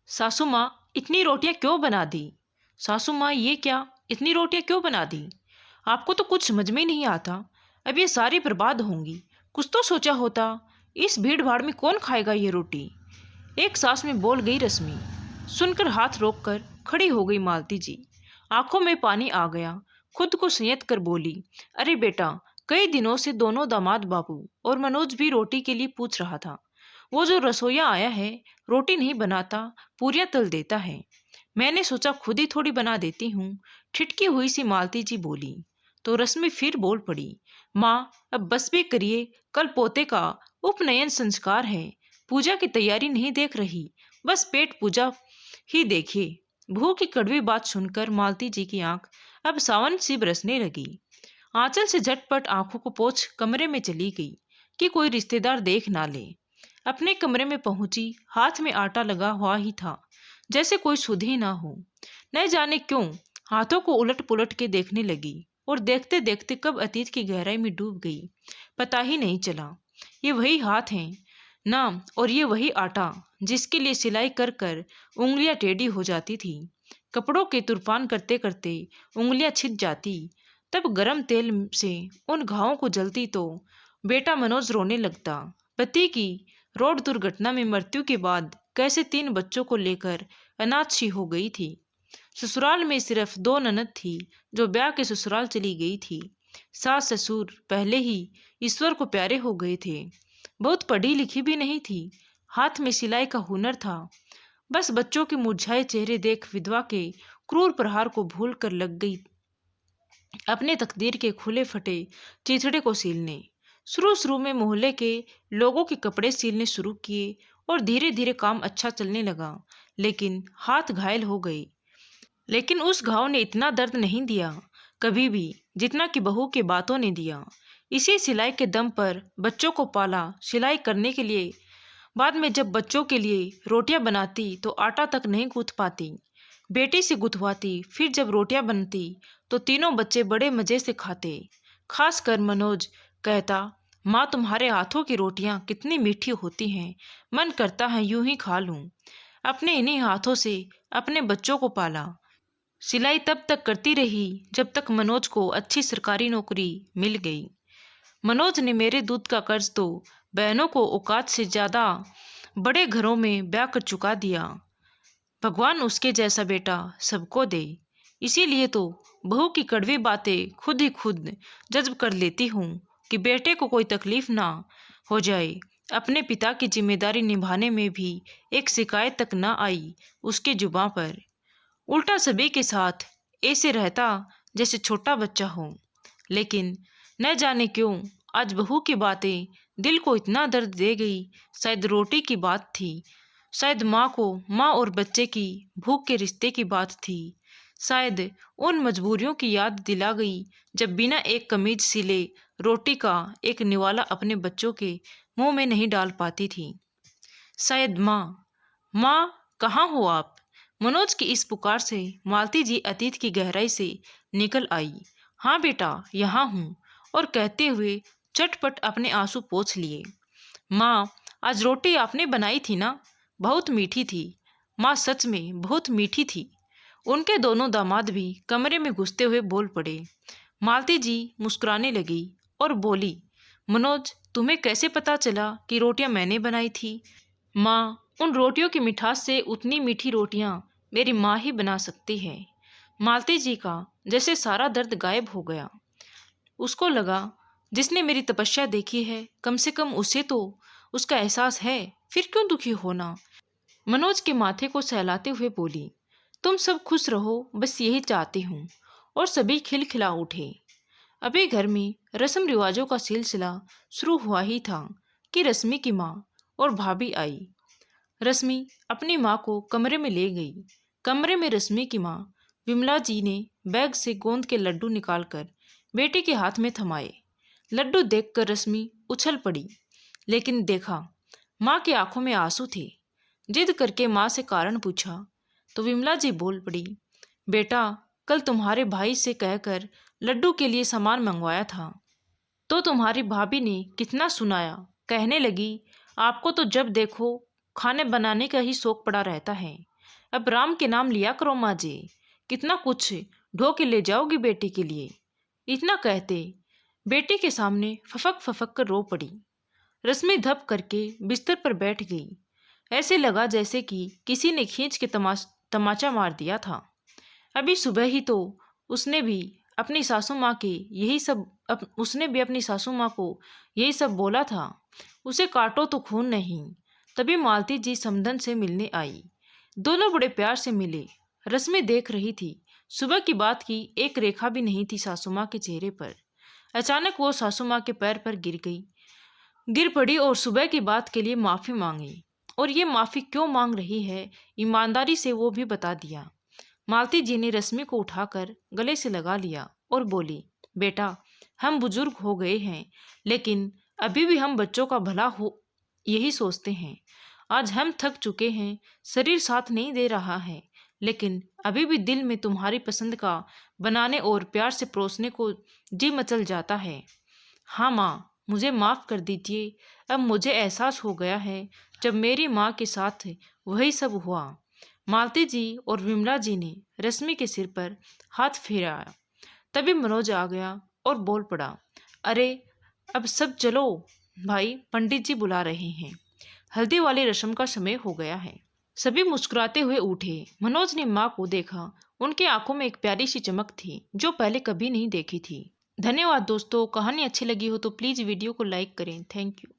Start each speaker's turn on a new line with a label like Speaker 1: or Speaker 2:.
Speaker 1: सासू माँ, इतनी रोटियां क्यों बना दी? सासू माँ, ये क्या, इतनी रोटियां क्यों बना दी? आपको तो कुछ समझ में ही नहीं आता। अब ये सारी बर्बाद होंगी। कुछ तो सोचा होता। इस भीड़ भाड़ में कौन खाएगा ये रोटी? एक सांस में बोल गई रश्मि। सुनकर हाथ रोककर खड़ी हो गई मालती जी। आंखों में पानी आ गया। खुद को संयत कर बोली, अरे बेटा, कई दिनों से दोनों दामाद बाबू और मनोज भी रोटी के लिए पूछ रहा था। वो जो रसोईया आया है, रोटी नहीं बनाता, पूरियां तल देता है। मैंने सोचा खुद ही थोड़ी बना देती हूँ। ठिठकी हुई सी मालती जी बोली। तो रश्मि फिर बोल पड़ी, माँ, अब बस भी करिए, कल पोते का उपनयन संस्कार है। पूजा की तैयारी नहीं देख रही, बस पेट पूजा ही देखिए। बहू की कड़वी बात सुनकर मालती जी की आंख अब सावन सी बरसने लगी। आंचल से झटपट आंखों को पोंछ कमरे में चली गई कि कोई रिश्तेदार देख ना ले। अपने कमरे में पहुंची, हाथ में आटा लगा हुआ ही था, जैसे कोई सुध ही ना हो। न जाने क्यों हाथों को उलट पुलट के देखने लगी और देखते देखते कब अतीत की गहराई में डूब गई, पता ही नहीं चला। ये वही हाथ हैं ना, और ये वही आटा जिसके लिए सिलाई कर कर उंगलियां टेढ़ी हो जाती थी। कपड़ों के तुरफान करते करते उंगलियां छिद जाती। तब गरम तेल से उन घावों को जलती तो बेटा मनोज रोने लगता। पति की रोड दुर्घटना में मृत्यु के बाद कैसे 3 बच्चों को लेकर अनाथ सी हो गई थी। ससुराल में सिर्फ 2 ननद थी जो ब्याह के ससुराल चली गई थी। सास ससुर पहले ही ईश्वर को प्यारे हो गए थे। बहुत पढ़ी लिखी भी नहीं थी। हाथ में सिलाई का हुनर था। बस बच्चों के मुरझाए चेहरे देख विधवा के क्रूर प्रहार को भूल कर लग गई अपने तकदीर के खुले फटे चिथड़े को सीलने। शुरू शुरू में मोहल्ले के लोगों के कपड़े सीलने शुरू किए और धीरे धीरे काम अच्छा चलने लगा, लेकिन हाथ घायल हो गए। लेकिन उस घाव ने इतना दर्द नहीं दिया कभी भी जितना कि बहू की बातों ने दिया। इसी सिलाई के दम पर बच्चों को पाला, सिलाई करने के लिए। बाद में जब बच्चों के लिए रोटियां बनाती तो आटा तक नहीं गूंथ पाती। बेटी से गुथवाती, फिर जब रोटियां बनती तो तीनों बच्चे बड़े मजे से खाते। खास कर मनोज कहता, माँ, तुम्हारे हाथों की रोटियां कितनी मीठी होती हैं, मन करता है यूं ही खा लूं। अपने इन्हीं हाथों से अपने बच्चों को पाला। सिलाई तब तक करती रही जब तक मनोज को अच्छी सरकारी नौकरी मिल गई। मनोज ने मेरे दूध का कर्ज तो बहनों को औकात से ज्यादा बड़े घरों में ब्याह कर चुका दिया। भगवान उसके जैसा बेटा सबको दे। इसीलिए तो बहू की कड़वी बातें खुद ही खुद जज्ब कर लेती हूँ कि बेटे को कोई तकलीफ ना हो जाए। अपने पिता की जिम्मेदारी निभाने में भी एक शिकायत तक ना आई उसके जुबान पर। उल्टा सभी के साथ ऐसे रहता जैसे छोटा बच्चा हो। लेकिन न जाने क्यों आज बहू की बातें दिल को इतना दर्द दे गई। शायद रोटी की बात थी, शायद माँ और बच्चे की भूख के रिश्ते की बात थी, शायद उन मजबूरियों की याद दिला गई जब बिना एक कमीज सिले रोटी का एक निवाला अपने बच्चों के मुंह में नहीं डाल पाती थी। शायद माँ कहाँ हो आप? मनोज की इस पुकार से मालती जी अतीत की गहराई से निकल आई। हाँ बेटा, यहाँ हूँ, और कहते हुए चटपट अपने आंसू पोंछ लिए। माँ, आज रोटी आपने बनाई थी ना? बहुत मीठी थी। माँ, सच में बहुत मीठी थी। उनके दोनों दामाद भी कमरे में घुसते हुए बोल पड़े। मालती जी मुस्कुराने लगी और बोली, मनोज, तुम्हें कैसे पता चला कि रोटियां मैंने बनाई थी? माँ, उन रोटियों की मिठास से उतनी मीठी रोटियां मेरी माँ ही बना सकती है। मालती जी का जैसे सारा दर्द गायब हो गया। उसको लगा, जिसने मेरी तपस्या देखी है, कम से कम उसे तो उसका एहसास है, फिर क्यों दुखी होना? मनोज के माथे को सहलाते हुए बोली, तुम सब खुश रहो, बस यही चाहती हूँ। और सभी खिलखिला उठे। अभी घर में रस्म रिवाजों का सिलसिला शुरू हुआ ही था कि रश्मि की माँ और भाभी आई। रश्मि अपनी माँ को कमरे में ले गई। कमरे में रश्मि की माँ विमला जी ने बैग से गोंद के लड्डू निकालकर बेटे के हाथ में थमाए। लड्डू देखकर रश्मि उछल पड़ी, लेकिन देखा माँ की आंखों में आंसू थे। जिद करके माँ से कारण पूछा तो विमला जी बोल पड़ी, बेटा, कल तुम्हारे भाई से कहकर लड्डू के लिए सामान मंगवाया था तो तुम्हारी भाभी ने कितना सुनाया। कहने लगी, आपको तो जब देखो खाने बनाने का ही शौक पड़ा रहता है। अब राम के नाम लिया करो माँ जी, कितना कुछ ढो के ले जाओगी बेटी के लिए। इतना कहते बेटी के सामने फफक फफक कर रो पड़ी। रश्मि धप करके बिस्तर पर बैठ गई। ऐसे लगा जैसे कि किसी ने खींच के तमाचा मार दिया था। अभी सुबह ही तो उसने भी अपनी सासू माँ अपनी सासू माँ को यही सब बोला था, उसे काटो तो खून नहीं। तभी मालती जी समधन से मिलने आई। दोनों बड़े प्यार से मिले। रश्मि देख रही थी, सुबह की बात की एक रेखा भी नहीं थी सासू माँ के चेहरे पर। अचानक वो सासू माँ के पैर पर गिर पड़ी और सुबह की बात के लिए माफी मांगी। और ये माफी क्यों मांग रही है, ईमानदारी से वो भी बता दिया। मालती जी ने रश्मि को उठाकर गले से लगा लिया और बोली, बेटा हम बुजुर्ग हो गए हैं, लेकिन अभी भी हम बच्चों का भला हो यही सोचते हैं। आज हम थक चुके हैं, शरीर साथ नहीं दे रहा है, लेकिन अभी भी दिल में तुम्हारी पसंद का बनाने और प्यार से परोसने को जी मचल जाता है। हाँ माँ, मुझे माफ़ कर दीजिए। अब मुझे एहसास हो गया है जब मेरी माँ के साथ वही सब हुआ। मालती जी और विमला जी ने रश्मि के सिर पर हाथ फेराया। तभी मनोज आ गया और बोल पड़ा, अरे अब सब चलो भाई, पंडित जी बुला रहे हैं, हल्दी वाली रस्म का समय हो गया है। सभी मुस्कुराते हुए उठे। मनोज ने माँ को देखा, उनके आंखों में एक प्यारी सी चमक थी जो पहले कभी नहीं देखी थी। धन्यवाद दोस्तों, कहानी अच्छी लगी हो तो प्लीज़ वीडियो को लाइक करें। Thank you.